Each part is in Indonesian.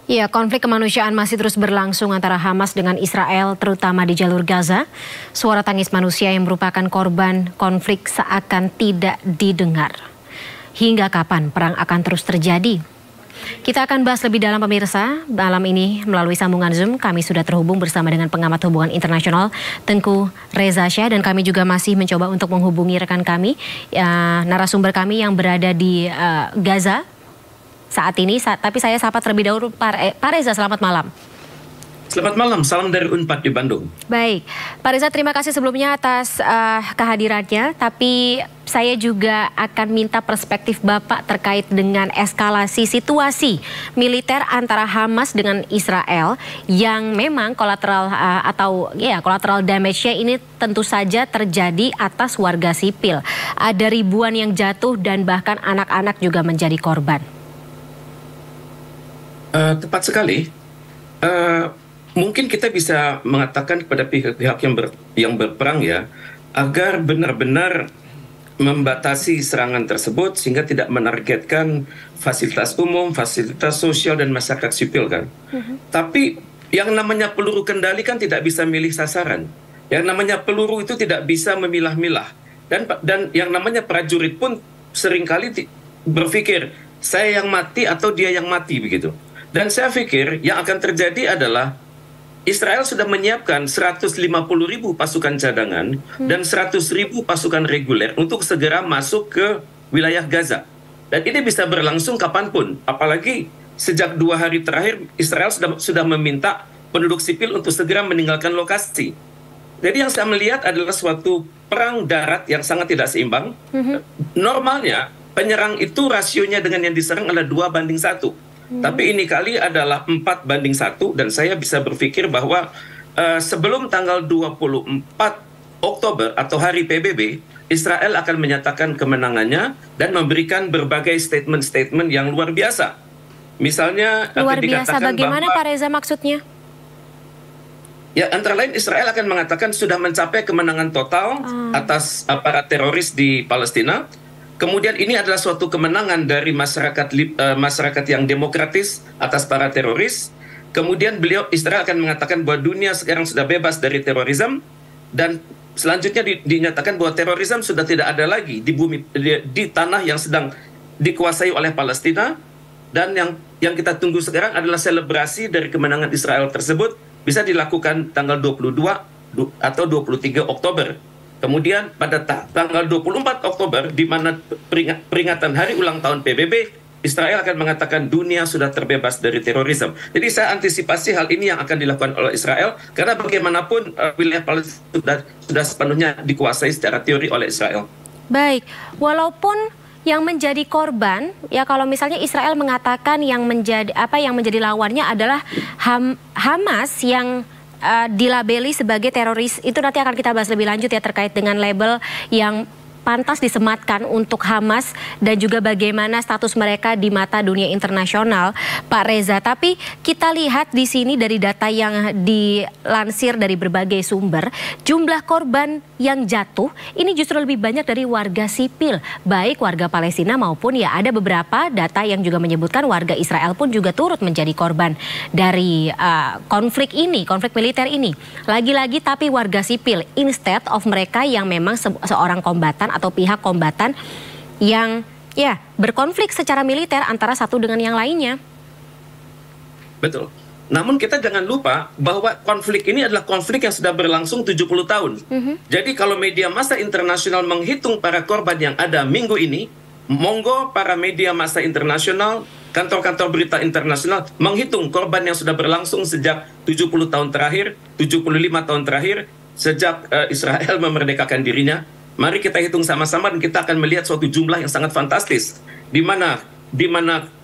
Ya, konflik kemanusiaan masih terus berlangsung antara Hamas dengan Israel, terutama di jalur Gaza. Suara tangis manusia yang merupakan korban konflik seakan tidak didengar. Hingga kapan perang akan terus terjadi? Kita akan bahas lebih dalam pemirsa. Malam ini melalui sambungan Zoom kami sudah terhubung bersama dengan pengamat hubungan internasional Tengku Reza Shah, dan kami juga masih mencoba untuk menghubungi rekan kami, narasumber kami yang berada di Gaza saat ini, tapi saya sapa terlebih dahulu Pak Reza, selamat malam. Selamat malam, salam dari Unpad di Bandung. Baik, Pak Reza, terima kasih sebelumnya atas kehadirannya, tapi saya juga akan minta perspektif Bapak terkait dengan eskalasi situasi militer antara Hamas dengan Israel yang memang kolateral kolateral damage-nya ini tentu saja terjadi atas warga sipil. Ada ribuan yang jatuh dan bahkan anak-anak juga menjadi korban. Tepat sekali. Mungkin kita bisa mengatakan kepada pihak-pihak yang berperang ya, agar benar-benar membatasi serangan tersebut sehingga tidak menargetkan fasilitas umum, fasilitas sosial dan masyarakat sipil kan. Tapi yang namanya peluru kendali kan tidak bisa milih sasaran. Yang namanya peluru itu tidak bisa memilah-milah. Dan yang namanya prajurit pun seringkali berpikir saya yang mati atau dia yang mati begitu. Dan saya pikir yang akan terjadi adalah Israel sudah menyiapkan 150.000 pasukan cadangan dan 100.000 pasukan reguler untuk segera masuk ke wilayah Gaza. Dan ini bisa berlangsung kapanpun. Apalagi sejak 2 hari terakhir Israel sudah meminta penduduk sipil untuk segera meninggalkan lokasi. Jadi yang saya melihat adalah suatu perang darat yang sangat tidak seimbang. Normalnya penyerang itu rasionya dengan yang diserang adalah 2:1. Tapi ini kali adalah 4:1, dan saya bisa berpikir bahwa sebelum tanggal 24 Oktober atau hari PBB, Israel akan menyatakan kemenangannya dan memberikan berbagai statement-statement yang luar biasa. Misalnya luar biasa bagaimana Pak Reza maksudnya? Ya, antara lain Israel akan mengatakan sudah mencapai kemenangan total atas aparat teroris di Palestina. Kemudian ini adalah suatu kemenangan dari masyarakat yang demokratis atas para teroris. Kemudian Israel akan mengatakan bahwa dunia sekarang sudah bebas dari terorisme, dan selanjutnya dinyatakan bahwa terorisme sudah tidak ada lagi di bumi, di tanah yang sedang dikuasai oleh Palestina. Dan yang kita tunggu sekarang adalah selebrasi dari kemenangan Israel tersebut bisa dilakukan tanggal 22 atau 23 Oktober. Kemudian pada tanggal 24 Oktober, di mana peringatan hari ulang tahun PBB, Israel akan mengatakan dunia sudah terbebas dari terorisme. Jadi saya antisipasi hal ini yang akan dilakukan oleh Israel, karena bagaimanapun wilayah Palestina sudah sepenuhnya dikuasai secara teori oleh Israel. Baik, walaupun yang menjadi korban, ya kalau misalnya Israel mengatakan yang menjadi lawannya adalah Hamas yang dilabeli sebagai teroris, itu nanti akan kita bahas lebih lanjut ya terkait dengan label yang pantas disematkan untuk Hamas dan juga bagaimana status mereka di mata dunia internasional, Pak Reza. Tapi kita lihat di sini dari data yang dilansir dari berbagai sumber, jumlah korban yang jatuh ini justru lebih banyak dari warga sipil, baik warga Palestina maupun ya ada beberapa data yang juga menyebutkan warga Israel pun juga turut menjadi korban dari konflik militer ini. Lagi-lagi tapi warga sipil instead of mereka yang memang seorang kombatan atau pihak kombatan yang ya berkonflik secara militer antara satu dengan yang lainnya. Betul. Namun kita jangan lupa bahwa konflik ini adalah konflik yang sudah berlangsung 70 tahun. Jadi kalau media massa internasional menghitung para korban yang ada minggu ini, monggo para media massa internasional, kantor-kantor berita internasional menghitung korban yang sudah berlangsung sejak 70 tahun terakhir, 75 tahun terakhir, sejak Israel memerdekakan dirinya. Mari kita hitung sama-sama dan kita akan melihat suatu jumlah yang sangat fantastis, di mana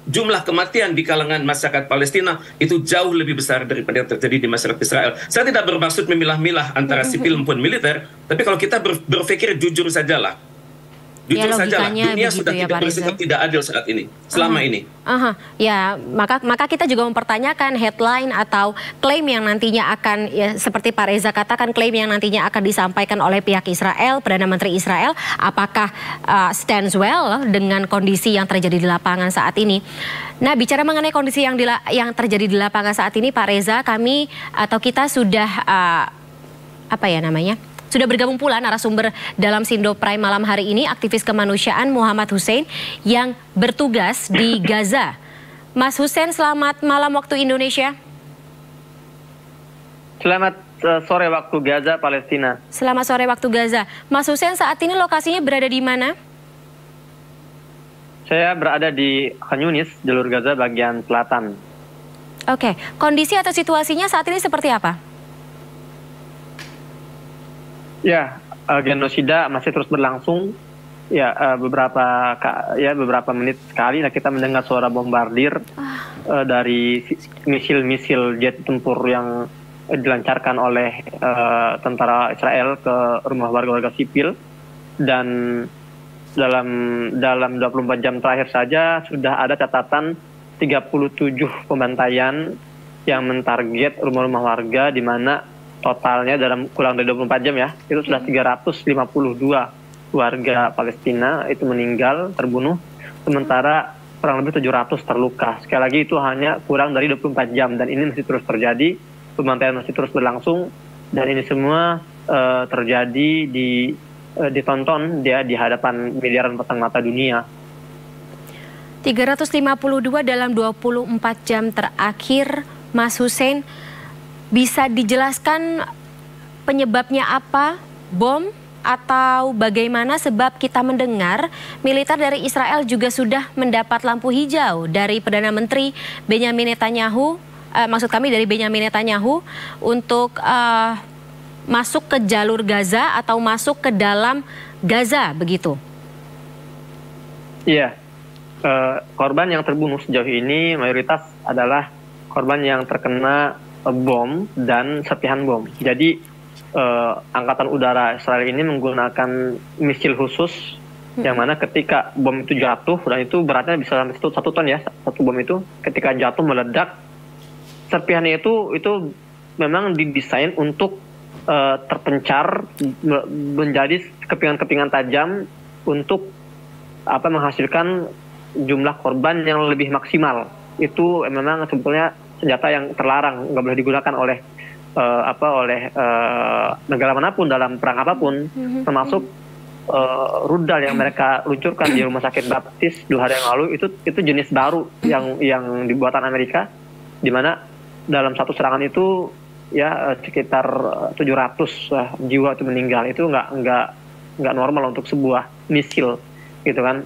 jumlah kematian di kalangan masyarakat Palestina itu jauh lebih besar daripada yang terjadi di masyarakat Israel. Saya tidak bermaksud memilah-milah antara sipil maupun militer, tapi kalau kita berpikir jujur sajalah, Jujur Ya, saja lah, logikanya dunia begitu sudah ya, tidak Pak Reza. bersikap tidak adil saat ini, selama ini. Ya, maka kita juga mempertanyakan headline atau klaim yang nantinya akan, ya, seperti Pak Reza katakan, klaim yang nantinya akan disampaikan oleh pihak Israel, Perdana Menteri Israel, apakah stands well dengan kondisi yang terjadi di lapangan saat ini. Nah, bicara mengenai kondisi yang terjadi di lapangan saat ini, Pak Reza, kita sudah sudah bergabung pula narasumber dalam Sindo Prime malam hari ini, aktivis kemanusiaan Muhammad Hussein yang bertugas di Gaza. Mas Hussein, selamat malam waktu Indonesia. Selamat sore waktu Gaza, Palestina. Selamat sore waktu Gaza. Mas Hussein, saat ini lokasinya berada di mana? Saya berada di Khan Yunis, jalur Gaza bagian selatan. Oke, kondisi atau situasinya saat ini seperti apa? Ya, genosida masih terus berlangsung. Ya, beberapa menit sekali kita mendengar suara bombardir dari misil-misil jet tempur yang dilancarkan oleh tentara Israel ke rumah warga-warga sipil. Dan dalam 24 jam terakhir saja sudah ada catatan 37 pembantaian yang mentarget rumah-rumah warga, di mana totalnya dalam kurang dari 24 jam ya, itu sudah 352 warga Palestina itu meninggal, terbunuh, sementara kurang lebih 700 terluka. Sekali lagi itu hanya kurang dari 24 jam, dan ini masih terus terjadi, pembantaian masih terus berlangsung, dan ini semua terjadi ditonton dia di hadapan miliaran pasang mata dunia. 352 dalam 24 jam terakhir, Mas Hussein, bisa dijelaskan penyebabnya apa? Bom atau bagaimana? Sebab kita mendengar militer dari Israel juga sudah mendapat lampu hijau dari Perdana Menteri Benyamin Netanyahu, dari Benyamin Netanyahu untuk masuk ke jalur Gaza atau masuk ke dalam Gaza, begitu? Iya, korban yang terbunuh sejauh ini mayoritas adalah korban yang terkena bom dan serpihan bom. Jadi Angkatan Udara Israel ini menggunakan misil khusus yang mana ketika bom itu jatuh, dan itu beratnya bisa sampai 1 ton ya, satu bom itu ketika jatuh meledak, serpihannya itu memang didesain untuk terpencar menjadi kepingan-kepingan tajam untuk menghasilkan jumlah korban yang lebih maksimal. Itu memang sebetulnya senjata yang terlarang, nggak boleh digunakan oleh negara manapun dalam perang apapun, termasuk rudal yang mereka luncurkan di Rumah Sakit Baptis 2 hari yang lalu. Itu jenis baru yang dibuatan Amerika, di mana dalam satu serangan itu ya sekitar 700 jiwa itu meninggal. Itu nggak normal untuk sebuah misil, gitu kan.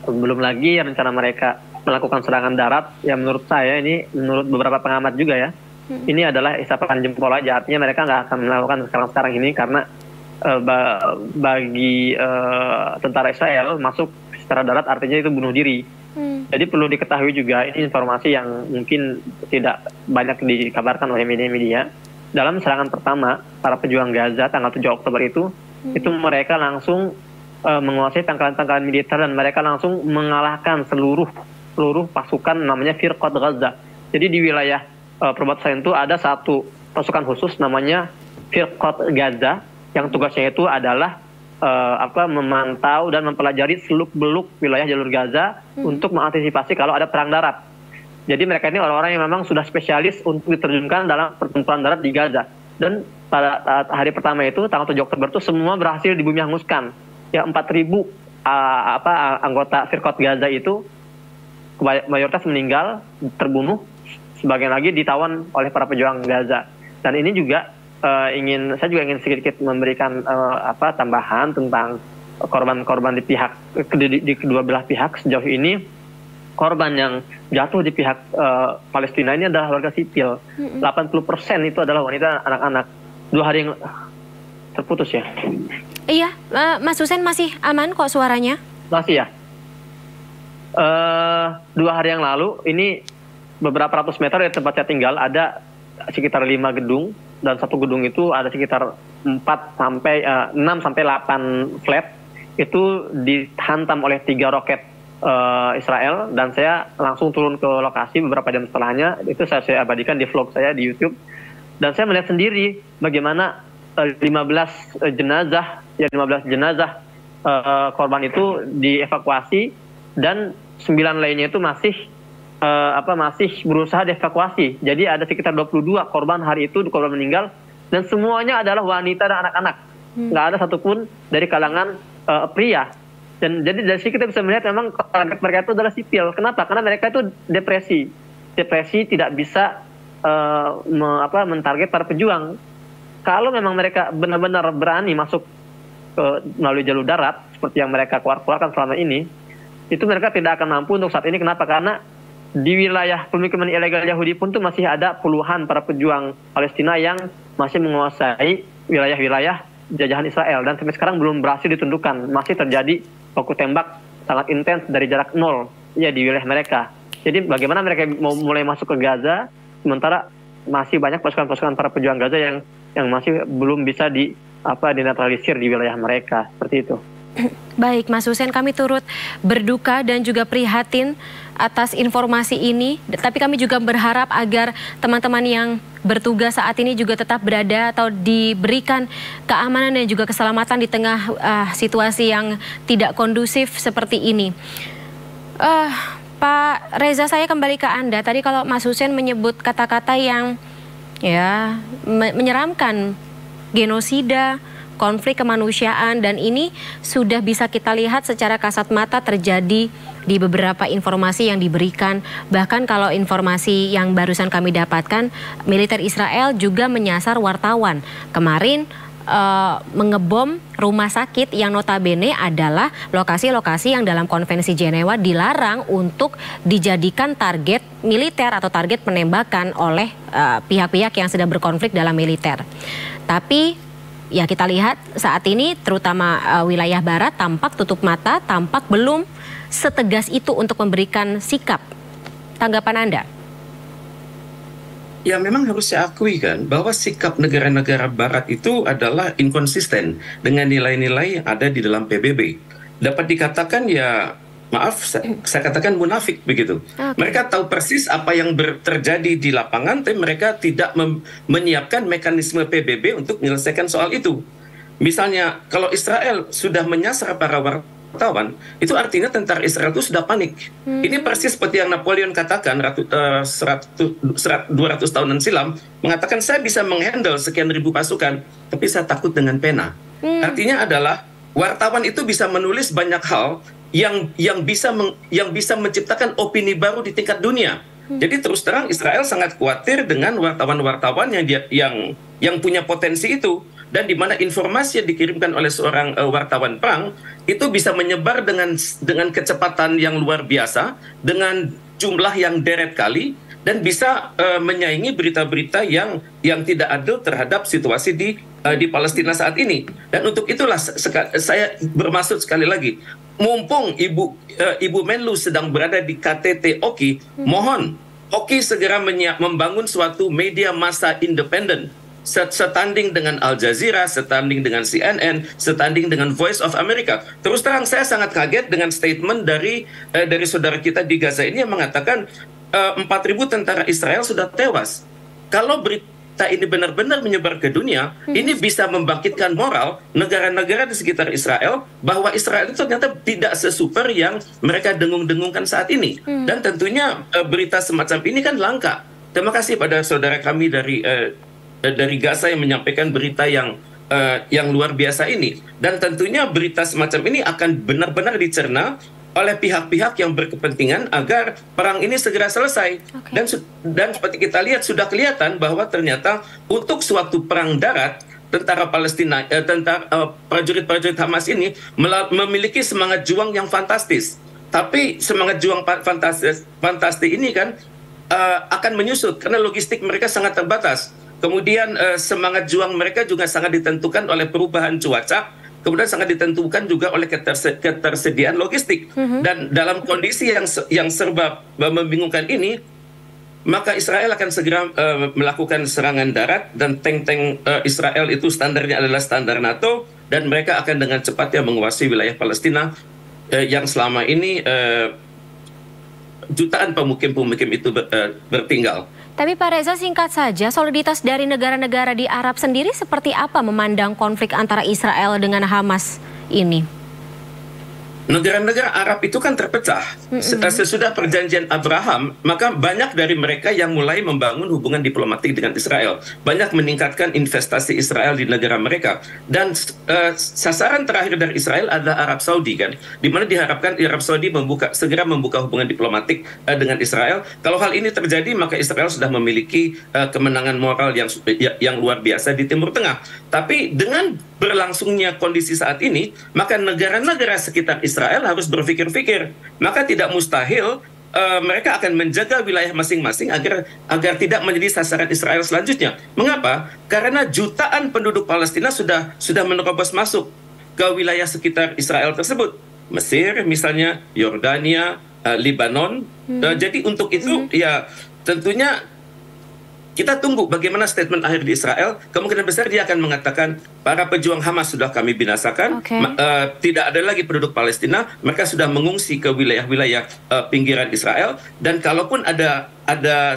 Belum lagi rencana mereka melakukan serangan darat yang menurut saya, ini menurut beberapa pengamat juga ya, ini adalah isapan jempol aja. Artinya mereka nggak akan melakukan sekarang ini karena bagi tentara Israel masuk secara darat artinya itu bunuh diri. Jadi perlu diketahui juga, ini informasi yang mungkin tidak banyak dikabarkan oleh media-media. Dalam serangan pertama para pejuang Gaza tanggal 7 Oktober itu mereka langsung menguasai tangkalan-tangkalan militer, dan mereka langsung mengalahkan seluruh pasukan namanya Firqat Gaza. Jadi di wilayah perbatasan itu ada satu pasukan khusus namanya Firqat Gaza yang tugasnya itu adalah memantau dan mempelajari seluk-beluk wilayah jalur Gaza untuk mengantisipasi kalau ada perang darat. Jadi mereka ini orang-orang yang memang sudah spesialis untuk diterjunkan dalam pertempuran darat di Gaza. Dan pada hari pertama itu tanggal 7 Oktober itu semua berhasil dibumi hanguskan. Ya, 4.000 anggota Firqat Gaza itu mayoritas meninggal, terbunuh, sebagian lagi ditawan oleh para pejuang Gaza. Dan ini juga saya juga ingin sedikit memberikan tambahan tentang korban-korban di kedua belah pihak. Sejauh ini korban yang jatuh di pihak Palestina ini adalah warga sipil. 80% itu adalah wanita, anak-anak. 2 hari yang terputus ya. Iya, Mas Hussein masih aman kok suaranya? Masih ya. 2 hari yang lalu, ini beberapa ratus meter dari tempat saya tinggal ada sekitar 5 gedung, dan satu gedung itu ada sekitar 6 sampai 8 flat itu dihantam oleh 3 roket Israel, dan saya langsung turun ke lokasi beberapa jam setelahnya. Itu saya abadikan di vlog saya di YouTube, dan saya melihat sendiri bagaimana 15 jenazah korban itu dievakuasi, dan 9 lainnya itu masih berusaha dievakuasi. Jadi ada sekitar 22 korban hari itu, korban meninggal, dan semuanya adalah wanita dan anak-anak. Nggak ada satupun dari kalangan pria. Dan jadi dari sini kita bisa melihat memang target mereka itu adalah sipil. Kenapa? Karena mereka itu depresi, tidak bisa mentarget para pejuang. Kalau memang mereka benar-benar berani masuk melalui jalur darat seperti yang mereka keluarkan selama ini, itu mereka tidak akan mampu untuk saat ini. Kenapa? Karena di wilayah pemukiman ilegal Yahudi pun tuh masih ada puluhan para pejuang Palestina yang masih menguasai wilayah-wilayah jajahan Israel, dan sampai sekarang belum berhasil ditundukkan. Masih terjadi baku tembak sangat intens dari jarak 0 ya di wilayah mereka. Jadi bagaimana mereka mau mulai masuk ke Gaza, sementara masih banyak pasukan-pasukan para pejuang Gaza yang masih belum bisa dinetralisir di wilayah mereka, seperti itu. Baik, Mas Hussein, kami turut berduka dan juga prihatin atas informasi ini. Tapi kami juga berharap agar teman-teman yang bertugas saat ini juga tetap berada atau diberikan keamanan dan juga keselamatan di tengah situasi yang tidak kondusif seperti ini. Pak Reza, saya kembali ke Anda. Tadi kalau Mas Hussein menyebut kata-kata yang menyeramkan, genosida, konflik kemanusiaan, dan ini sudah bisa kita lihat secara kasat mata terjadi di beberapa informasi yang diberikan. Bahkan kalau informasi yang barusan kami dapatkan, militer Israel juga menyasar wartawan. Kemarin mengebom rumah sakit yang notabene adalah lokasi-lokasi yang dalam konvensi Jenewa dilarang untuk dijadikan target militer atau target penembakan oleh pihak-pihak yang sedang berkonflik dalam militer. Tapi ya kita lihat saat ini terutama wilayah barat tampak tutup mata, tampak belum setegas itu untuk memberikan sikap. Tanggapan Anda? Ya memang harus saya akui kan bahwa sikap negara-negara barat itu adalah inkonsisten dengan nilai-nilai yang ada di dalam PBB. Dapat dikatakan ya, maaf, saya katakan munafik begitu. Okay. Mereka tahu persis apa yang terjadi di lapangan, tapi mereka tidak menyiapkan mekanisme PBB untuk menyelesaikan soal itu. Misalnya, kalau Israel sudah menyasar para wartawan, itu artinya tentara Israel itu sudah panik. Ini persis seperti yang Napoleon katakan 200 tahunan silam, mengatakan saya bisa menghandle sekian ribu pasukan, tapi saya takut dengan pena. Artinya adalah wartawan itu bisa menulis banyak hal yang bisa menciptakan opini baru di tingkat dunia. Jadi terus terang Israel sangat khawatir dengan wartawan-wartawan yang punya potensi itu, dan di mana informasi yang dikirimkan oleh seorang wartawan perang itu bisa menyebar dengan kecepatan yang luar biasa, dengan jumlah yang deret kali, dan bisa menyaingi berita-berita yang tidak adil terhadap situasi di Palestina saat ini. Dan untuk itulah saya bermaksud sekali lagi, mumpung Ibu Menlu sedang berada di KTT OKI, mohon OKI segera membangun suatu media massa independen, setanding dengan Al Jazeera, setanding dengan CNN, setanding dengan Voice of America. Terus terang saya sangat kaget dengan statement dari saudara kita di Gaza ini yang mengatakan 4.000 tentara Israel sudah tewas. Kalau berita ini benar-benar menyebar ke dunia, ini bisa membangkitkan moral negara-negara di sekitar Israel bahwa Israel itu ternyata tidak sesuper yang mereka dengung-dengungkan saat ini. Dan tentunya berita semacam ini kan langka. Terima kasih pada saudara kami dari Gaza yang menyampaikan berita yang luar biasa ini. Dan tentunya berita semacam ini akan benar-benar dicerna oleh pihak-pihak yang berkepentingan agar perang ini segera selesai. Okay. Dan seperti kita lihat sudah kelihatan bahwa ternyata untuk suatu perang darat, tentara Palestina, prajurit-prajurit Hamas ini memiliki semangat juang yang fantastis. Tapi semangat juang fantastis ini kan akan menyusut karena logistik mereka sangat terbatas. Kemudian semangat juang mereka juga sangat ditentukan oleh perubahan cuaca, kemudian sangat ditentukan juga oleh ketersediaan logistik. Dan dalam kondisi yang serba membingungkan ini, maka Israel akan segera melakukan serangan darat, dan tank-tank Israel itu standarnya adalah standar NATO, dan mereka akan dengan cepatnya menguasai wilayah Palestina yang selama ini jutaan pemukim-pemukim itu bertinggal. Tapi Pak Reza, singkat saja, soliditas dari negara-negara di Arab sendiri seperti apa memandang konflik antara Israel dengan Hamas ini? Negara-negara Arab itu kan terpecah. Sesudah perjanjian Abraham, maka banyak dari mereka yang mulai membangun hubungan diplomatik dengan Israel. Banyak meningkatkan investasi Israel di negara mereka. Dan sasaran terakhir dari Israel adalah Arab Saudi kan, di mana diharapkan Arab Saudi segera membuka hubungan diplomatik dengan Israel. Kalau hal ini terjadi, maka Israel sudah memiliki kemenangan moral yang luar biasa di Timur Tengah. Tapi dengan berlangsungnya kondisi saat ini, maka negara-negara sekitar Israel harus berpikir-pikir. Maka tidak mustahil mereka akan menjaga wilayah masing-masing agar tidak menjadi sasaran Israel selanjutnya. Mengapa? Karena jutaan penduduk Palestina sudah menerobos masuk ke wilayah sekitar Israel tersebut. Mesir misalnya, Yordania, Lebanon. Jadi untuk itu ya tentunya kita tunggu bagaimana statement akhir di Israel. Kemungkinan besar dia akan mengatakan para pejuang Hamas sudah kami binasakan. Tidak ada lagi penduduk Palestina. Mereka sudah mengungsi ke wilayah-wilayah pinggiran Israel. Dan kalaupun ada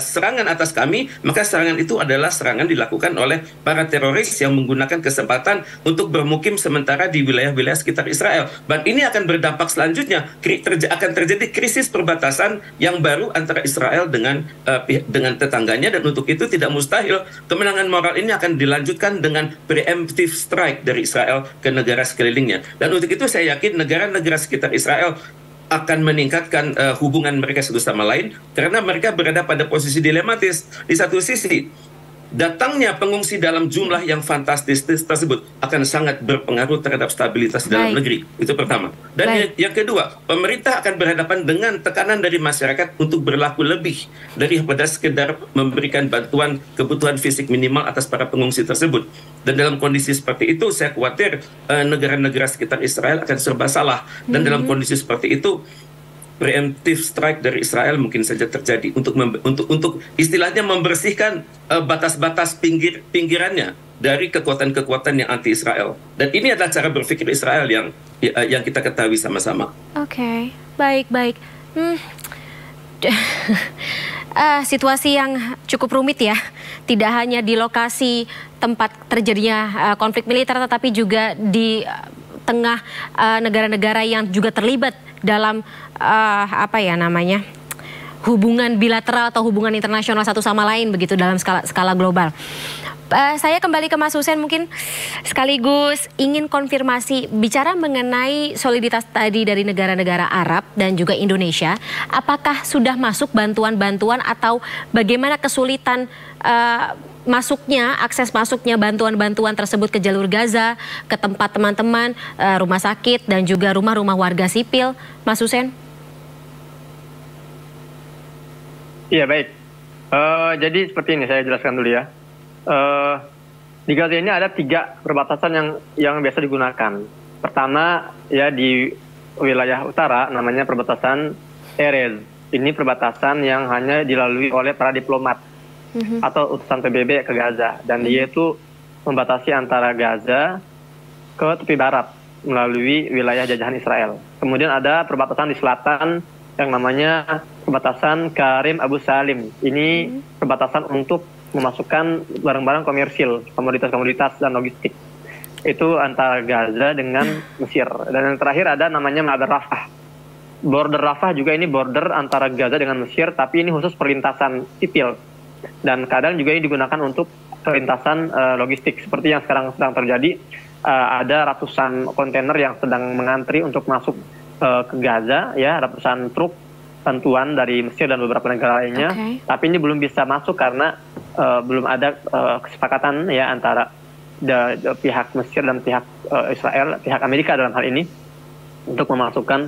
serangan atas kami, maka serangan itu adalah serangan dilakukan oleh para teroris yang menggunakan kesempatan untuk bermukim sementara di wilayah-wilayah sekitar Israel. Dan ini akan berdampak selanjutnya. Akan terjadi krisis perbatasan yang baru antara Israel dengan tetangganya. Dan untuk itu tidak mustahil kemenangan moral ini akan dilanjutkan dengan preemptive strike dari Israel ke negara sekelilingnya. Dan untuk itu saya yakin negara-negara sekitar Israel akan meningkatkan hubungan mereka satu sama lain karena mereka berada pada posisi dilematis. Di satu sisi, datangnya pengungsi dalam jumlah yang fantastis tersebut akan sangat berpengaruh terhadap stabilitas dalam negeri. Itu pertama. Dan yang kedua, pemerintah akan berhadapan dengan tekanan dari masyarakat untuk berlaku lebih daripada sekedar memberikan bantuan kebutuhan fisik minimal atas para pengungsi tersebut. Dan dalam kondisi seperti itu, saya khawatir negara-negara sekitar Israel akan serba salah. Dan dalam kondisi seperti itu, preemptive strike dari Israel mungkin saja terjadi untuk istilahnya membersihkan batas-batas pinggirannya dari kekuatan-kekuatan yang anti Israel. Dan ini adalah cara berpikir Israel yang kita ketahui sama-sama. Oke, baik. Situasi yang cukup rumit ya, tidak hanya di lokasi tempat terjadinya konflik militer, tetapi juga di tengah negara-negara yang juga terlibat dalam hubungan bilateral atau hubungan internasional satu sama lain begitu dalam skala global. Saya kembali ke Mas Hussein, mungkin sekaligus ingin konfirmasi bicara mengenai soliditas tadi dari negara-negara Arab dan juga Indonesia. Apakah sudah masuk bantuan-bantuan atau bagaimana kesulitan akses masuknya bantuan-bantuan tersebut ke jalur Gaza, ke tempat teman-teman, rumah sakit dan juga rumah-rumah warga sipil, Mas Hussein? Iya, baik. Jadi seperti ini saya jelaskan dulu ya. Di Gaza ini ada 3 perbatasan yang biasa digunakan. Pertama ya di wilayah utara namanya perbatasan Erez. Ini perbatasan yang hanya dilalui oleh para diplomat atau utusan PBB ke Gaza, dan dia itu membatasi antara Gaza ke tepi barat melalui wilayah jajahan Israel. Kemudian ada perbatasan di selatan yang namanya perbatasan Karim Abu Salim. Ini perbatasan untuk memasukkan barang-barang komersil, komoditas-komoditas dan logistik. Itu antara Gaza dengan Mesir. Dan yang terakhir ada namanya Ma'bar Rafah. Border Rafah juga ini border antara Gaza dengan Mesir, tapi ini khusus perlintasan sipil. Dan kadang juga ini digunakan untuk perlintasan logistik. Seperti yang sekarang sedang terjadi, ada ratusan kontainer yang sedang mengantri untuk masuk ke Gaza, ya, ratusan truk bantuan dari Mesir dan beberapa negara lainnya. Tapi ini belum bisa masuk karena belum ada kesepakatan ya antara pihak Mesir dan pihak Israel, pihak Amerika dalam hal ini untuk memasukkan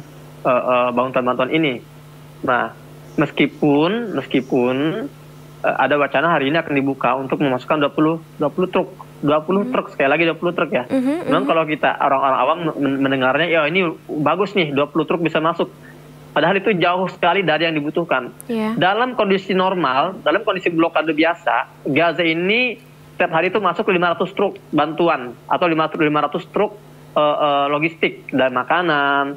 bantuan-bantuan ini. Nah, meskipun ada wacana hari ini akan dibuka untuk memasukkan 20 truk, sekali lagi 20 truk ya. Memang kalau kita orang-orang awam mendengarnya, ya ini bagus nih 20 truk bisa masuk. Padahal itu jauh sekali dari yang dibutuhkan. Dalam kondisi normal, dalam kondisi blokade biasa, Gaza ini setiap hari itu masuk 500 truk bantuan atau 500 truk logistik dan makanan,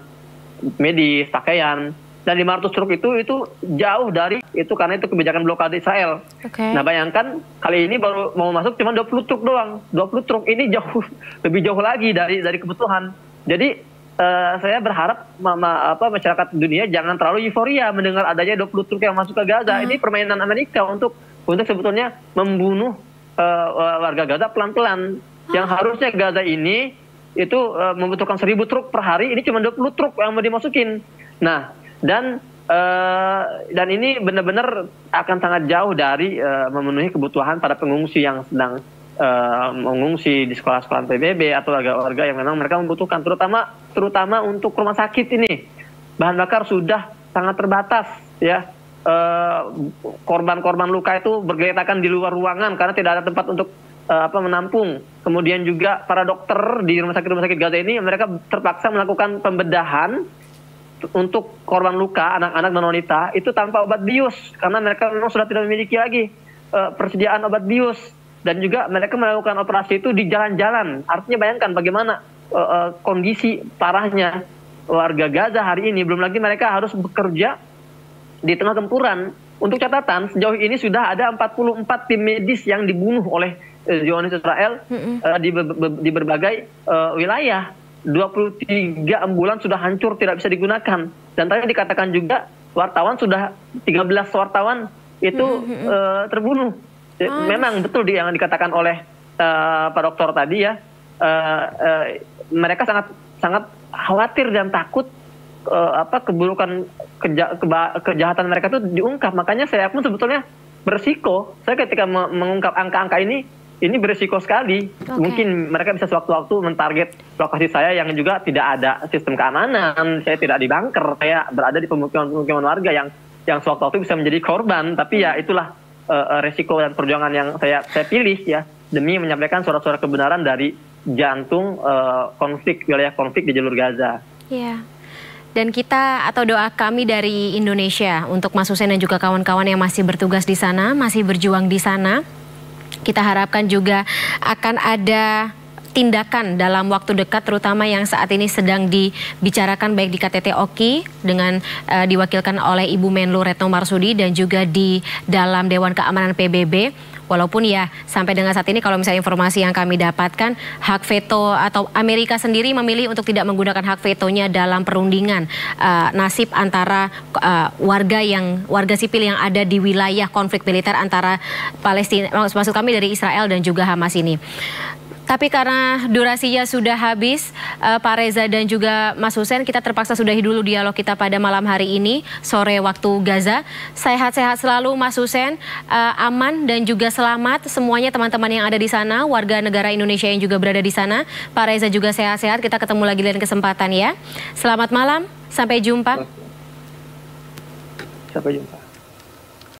medis, pakaian. Dan 500 truk itu jauh dari itu karena itu kebijakan blokade Israel. Nah bayangkan kali ini baru mau masuk cuma 20 truk doang. 20 truk ini jauh lebih jauh lagi dari kebutuhan. Jadi saya berharap masyarakat dunia jangan terlalu euforia mendengar adanya 20 truk yang masuk ke Gaza. Ini permainan Amerika untuk sebetulnya membunuh warga Gaza pelan-pelan. Yang harusnya Gaza ini itu membutuhkan 1000 truk per hari, ini cuma 20 truk yang mau dimasukin. Nah, dan ini benar-benar akan sangat jauh dari memenuhi kebutuhan para pengungsi yang sedang mengungsi di sekolah-sekolah PBB atau warga-warga yang memang mereka membutuhkan, terutama untuk rumah sakit ini. Bahan bakar sudah sangat terbatas, ya. Korban-korban luka itu bergeletakan di luar ruangan karena tidak ada tempat untuk menampung. Kemudian juga para dokter di rumah sakit Gaza ini mereka terpaksa melakukan pembedahan untuk korban luka, anak-anak dan wanita itu tanpa obat bius karena mereka memang sudah tidak memiliki lagi persediaan obat bius, dan juga mereka melakukan operasi itu di jalan-jalan. Artinya bayangkan bagaimana kondisi parahnya warga Gaza hari ini, belum lagi mereka harus bekerja di tengah gempuran. Untuk catatan, sejauh ini sudah ada 44 tim medis yang dibunuh oleh Zionis Israel di berbagai wilayah. 23 ambulans sudah hancur, tidak bisa digunakan. Dan tadi dikatakan juga wartawan sudah 13 wartawan itu terbunuh. Memang betul yang dikatakan oleh Pak Dokter tadi ya. Mereka sangat khawatir dan takut keburukan kejahatan mereka itu diungkap. Makanya saya pun sebetulnya berisiko. Saya ketika mengungkap angka-angka ini berisiko sekali. Mungkin mereka bisa sewaktu-waktu mentarget lokasi saya yang juga tidak ada sistem keamanan. Saya tidak di bunker, saya berada di pemukiman warga yang sewaktu-waktu bisa menjadi korban. Tapi ya itulah resiko dan perjuangan yang saya pilih ya, demi menyampaikan suara-suara kebenaran dari jantung wilayah konflik di jalur Gaza. Iya. Dan kita atau doa kami dari Indonesia untuk Mas Hussein dan juga kawan-kawan yang masih bertugas di sana, masih berjuang di sana. Kita harapkan juga akan ada tindakan dalam waktu dekat, terutama yang saat ini sedang dibicarakan baik di KTT Oki dengan diwakilkan oleh Ibu Menlu Retno Marsudi dan juga di dalam Dewan Keamanan PBB. Walaupun ya sampai dengan saat ini kalau misalnya informasi yang kami dapatkan, hak veto atau Amerika sendiri memilih untuk tidak menggunakan hak vetonya dalam perundingan nasib antara warga sipil yang ada di wilayah konflik militer antara Palestina, maksud kami dari Israel dan juga Hamas ini. Tapi karena durasinya sudah habis, Pak Reza dan juga Mas Hussein, kita terpaksa sudahi dulu dialog kita pada malam hari ini, sore waktu Gaza. Sehat-sehat selalu Mas Hussein, aman dan juga selamat semuanya teman-teman yang ada di sana, warga negara Indonesia yang juga berada di sana. Pak Reza juga sehat-sehat, kita ketemu lagi lain kesempatan ya. Selamat malam, sampai jumpa. Sampai jumpa.